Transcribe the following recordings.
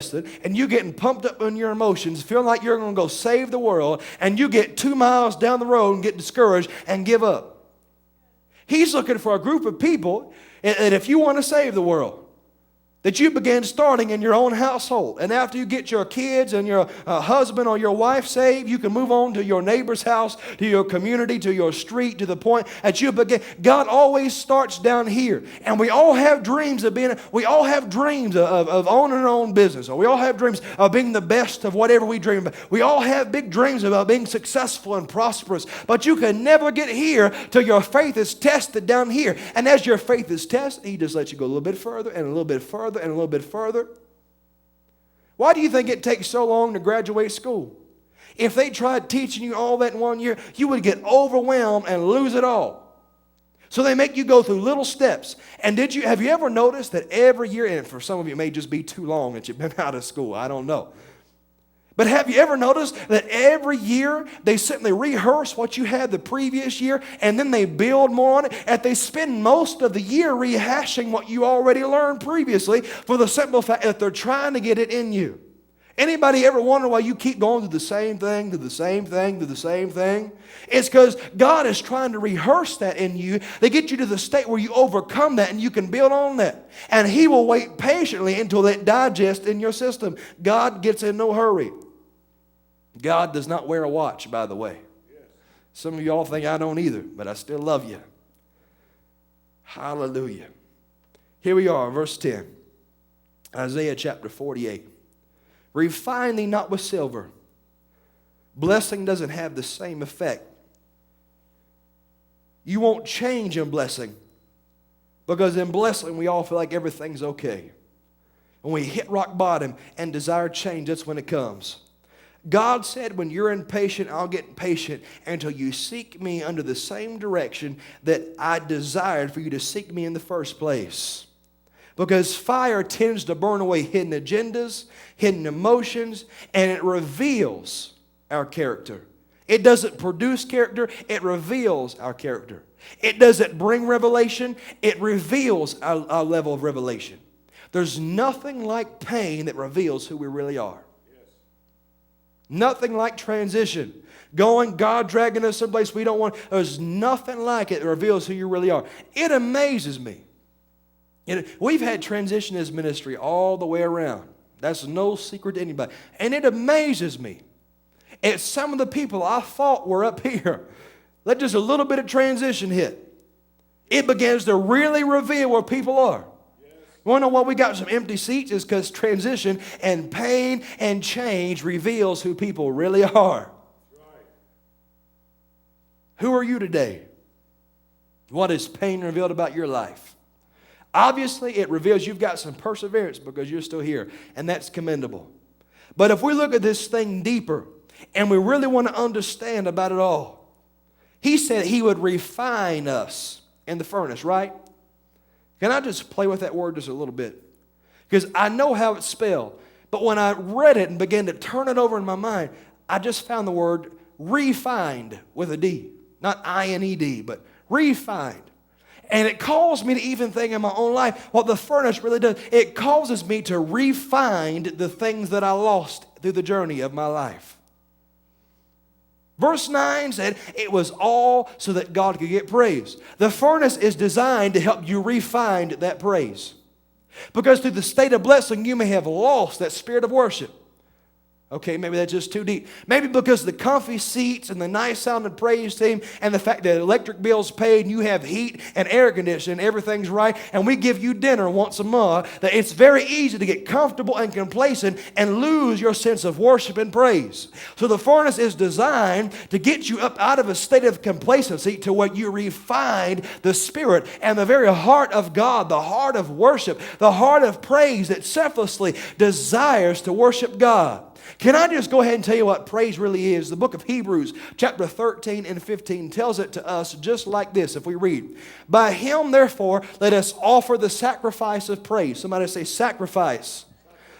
and you getting pumped up in your emotions, feeling like you're going to go save the world, and you get 2 miles down the road and get discouraged and give up. He's looking for a group of people that if you want to save the world, that you begin starting in your own household. And after you get your kids and your husband or your wife saved, you can move on to your neighbor's house, to your community, to your street, to the point that you begin. God always starts down here. And we all have dreams of owning our own business. Or we all have dreams of being the best of whatever we dream about. We all have big dreams about being successful and prosperous. But you can never get here till your faith is tested down here. And as your faith is tested, He just lets you go a little bit further and a little bit further and a little bit further. Why do you think it takes so long to graduate school? If they tried teaching you all that in 1 year, you would get overwhelmed and lose it all. So they make you go through little steps. And have you ever noticed that every year, and for some of you it may just be too long that you've been out of school, I don't know. But have you ever noticed that every year they sit and they rehearse what you had the previous year, and then they build more on it, and they spend most of the year rehashing what you already learned previously for the simple fact that they're trying to get it in you. Anybody ever wonder why you keep going through the same thing, to the same thing, to the same thing? It's because God is trying to rehearse that in you. They get you to the state where you overcome that and you can build on that. And He will wait patiently until it digests in your system. God gets in no hurry. God does not wear a watch, by the way. Some of y'all think I don't either, but I still love you. Hallelujah. Here we are, verse 10. Isaiah chapter 48. Refine thee not with silver. Blessing doesn't have the same effect. You won't change in blessing, because in blessing we all feel like everything's okay. When we hit rock bottom and desire change, that's when it comes. God said, when you're impatient, I'll get patient until you seek me under the same direction that I desired for you to seek me in the first place. Because fire tends to burn away hidden agendas, hidden emotions, and it reveals our character. It doesn't produce character, it reveals our character. It doesn't bring revelation, it reveals our level of revelation. There's nothing like pain that reveals who we really are. Nothing like transition. God dragging us someplace we don't want. There's nothing like it that reveals who you really are. It amazes me. We've had transition as ministry all the way around. That's no secret to anybody. And it amazes me. And some of the people I thought were up here, let just a little bit of transition hit. It begins to really reveal where people are. You want to know why we got some empty seats? Is because transition and pain and change reveals who people really are. Right. Who are you today? What has pain revealed about your life? Obviously, it reveals you've got some perseverance because you're still here, and that's commendable. But if we look at this thing deeper, and we really want to understand about it all, He said He would refine us in the furnace, right? Can I just play with that word just a little bit? Because I know how it's spelled. But when I read it and began to turn it over in my mind, I just found the word refined with a D. Not I-N-E-D, but refined. And it caused me to even think in my own life what the furnace really does. It causes me to refine the things that I lost through the journey of my life. Verse 9 said, it was all so that God could get praise. The furnace is designed to help you refine that praise. Because through the state of blessing, you may have lost that spirit of worship. Okay, maybe that's just too deep. Maybe because the comfy seats and the nice sounding praise team and the fact that electric bill's paid and you have heat and air conditioning, everything's right, and we give you dinner once a month, that it's very easy to get comfortable and complacent and lose your sense of worship and praise. So the furnace is designed to get you up out of a state of complacency to where you refine the spirit and the very heart of God, the heart of worship, the heart of praise that selflessly desires to worship God. Can I just go ahead and tell you what praise really is? The book of Hebrews, chapter 13 and 15, tells it to us just like this if we read. By Him, therefore, let us offer the sacrifice of praise. Somebody say sacrifice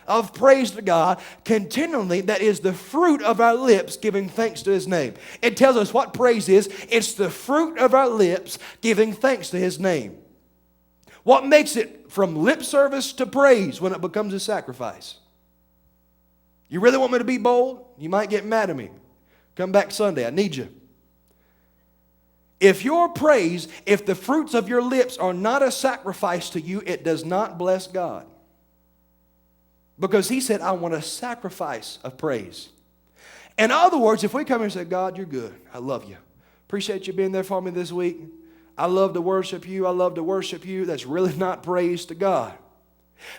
of praise to God continually. That is the fruit of our lips giving thanks to His name. It tells us what praise is. It's the fruit of our lips giving thanks to His name. What makes it from lip service to praise when it becomes a sacrifice? You really want me to be bold? You might get mad at me. Come back Sunday. I need you. If your praise, if the fruits of your lips are not a sacrifice to you, it does not bless God. Because he said, I want a sacrifice of praise. In other words, if we come here and say, God, you're good. I love you. Appreciate you being there for me this week. I love to worship you. I love to worship you. That's really not praise to God.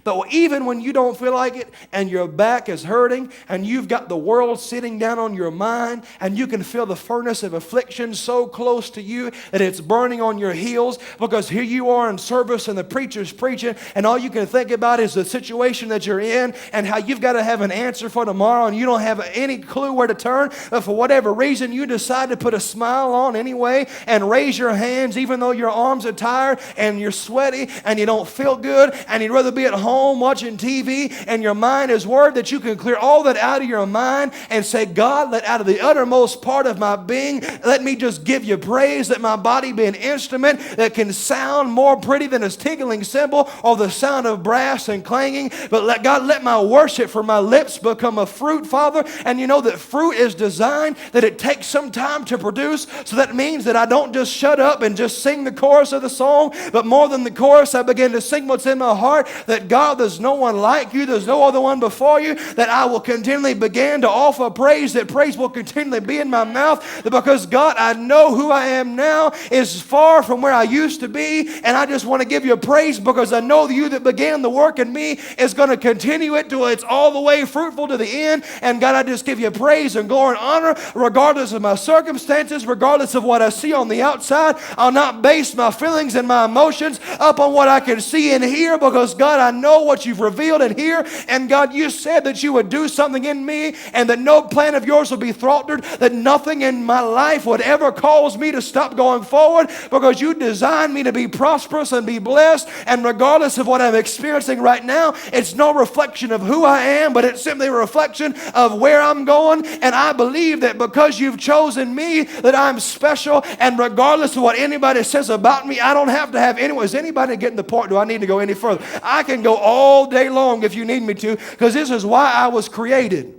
But even when you don't feel like it and your back is hurting and you've got the world sitting down on your mind and you can feel the furnace of affliction so close to you that it's burning on your heels because here you are in service and the preacher's preaching and all you can think about is the situation that you're in and how you've got to have an answer for tomorrow and you don't have any clue where to turn, but for whatever reason you decide to put a smile on anyway and raise your hands even though your arms are tired and you're sweaty and you don't feel good and you'd rather be at home watching TV and your mind is worried, that you can clear all that out of your mind and say, God, let out of the uttermost part of my being, let me just give you praise, that my body be an instrument that can sound more pretty than a tinkling cymbal or the sound of brass and clanging. But let God, let my worship from my lips become a fruit, Father. And you know that fruit is designed that it takes some time to produce. So that means that I don't just shut up and just sing the chorus of the song, but more than the chorus, I begin to sing what's in my heart, that God, there's no one like you, there's no other one before you, that I will continually begin to offer praise, that praise will continually be in my mouth, because God, I know who I am now is far from where I used to be, and I just want to give you praise because I know that you that began the work in me is going to continue it till it's all the way fruitful to the end. And God, I just give you praise and glory and honor regardless of my circumstances, regardless of what I see on the outside. I'll not base my feelings and my emotions up on what I can see and hear, because God, I know what you've revealed in here. And God, you said that you would do something in me and that no plan of yours will be thwarted, that nothing in my life would ever cause me to stop going forward, because you designed me to be prosperous and be blessed. And regardless of what I'm experiencing right now, it's no reflection of who I am, but it's simply a reflection of where I'm going. And I believe that because you've chosen me, that I'm special, and regardless of what anybody says about me, I don't have to have anyone. Is anybody getting the point? Do I need to go any further? I can go all day long if you need me to, because this is why I was created.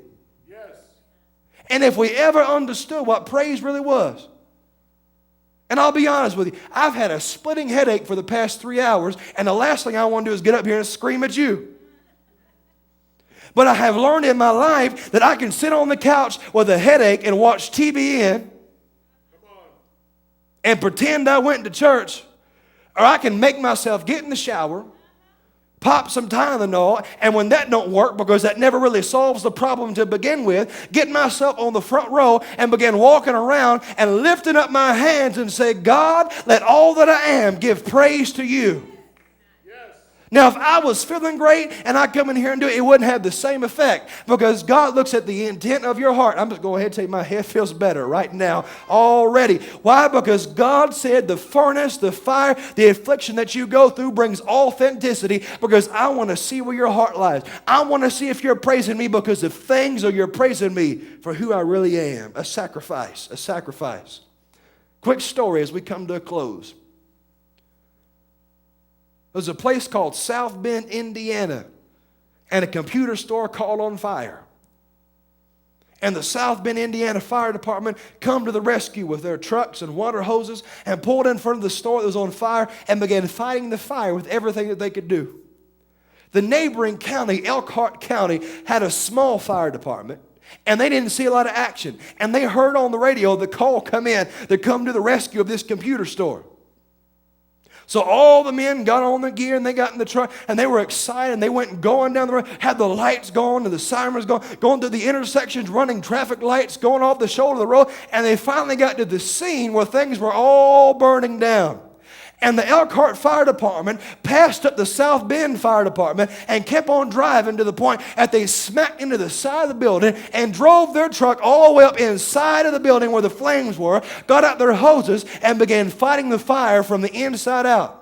Yes. And if we ever understood what praise really was, and I'll be honest with you, I've had a splitting headache for the past 3 hours, and the last thing I want to do is get up here and scream at you. But I have learned in my life that I can sit on the couch with a headache and watch TBN and pretend I went to church, or I can make myself get in the shower, pop some Tylenol, and when that don't work, because that never really solves the problem to begin with, get myself on the front row and begin walking around and lifting up my hands and say, God, let all that I am give praise to you. Now, if I was feeling great and I come in here and do it, it wouldn't have the same effect, because God looks at the intent of your heart. I'm just going ahead and tell you, my head feels better right now already. Why? Because God said the furnace, the fire, the affliction that you go through brings authenticity, because I want to see where your heart lies. I want to see if you're praising me because of things, or you're praising me for who I really am. A sacrifice, a sacrifice. Quick story as we come to a close. There's a place called South Bend, Indiana, and a computer store caught on fire. And the South Bend, Indiana Fire Department come to the rescue with their trucks and water hoses and pulled in front of the store that was on fire and began fighting the fire with everything that they could do. The neighboring county, Elkhart County, had a small fire department, and they didn't see a lot of action. And they heard on the radio the call come in to come to the rescue of this computer store. So all the men got on their gear and they got in the truck and they were excited, and they went and going down the road, had the lights going and the sirens going through the intersections, running traffic lights, going off the shoulder of the road, and they finally got to the scene where things were all burning down. And the Elkhart Fire Department passed up the South Bend Fire Department and kept on driving to the point that they smacked into the side of the building and drove their truck all the way up inside of the building where the flames were, got out their hoses, and began fighting the fire from the inside out.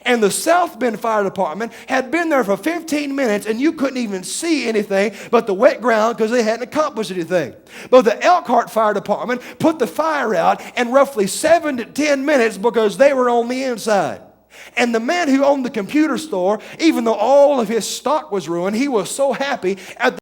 And the South Bend Fire Department had been there for 15 minutes, and you couldn't even see anything but the wet ground because they hadn't accomplished anything. But the Elkhart Fire Department put the fire out in roughly 7 to 10 minutes because they were on the inside. And the man who owned the computer store, even though all of his stock was ruined, he was so happy at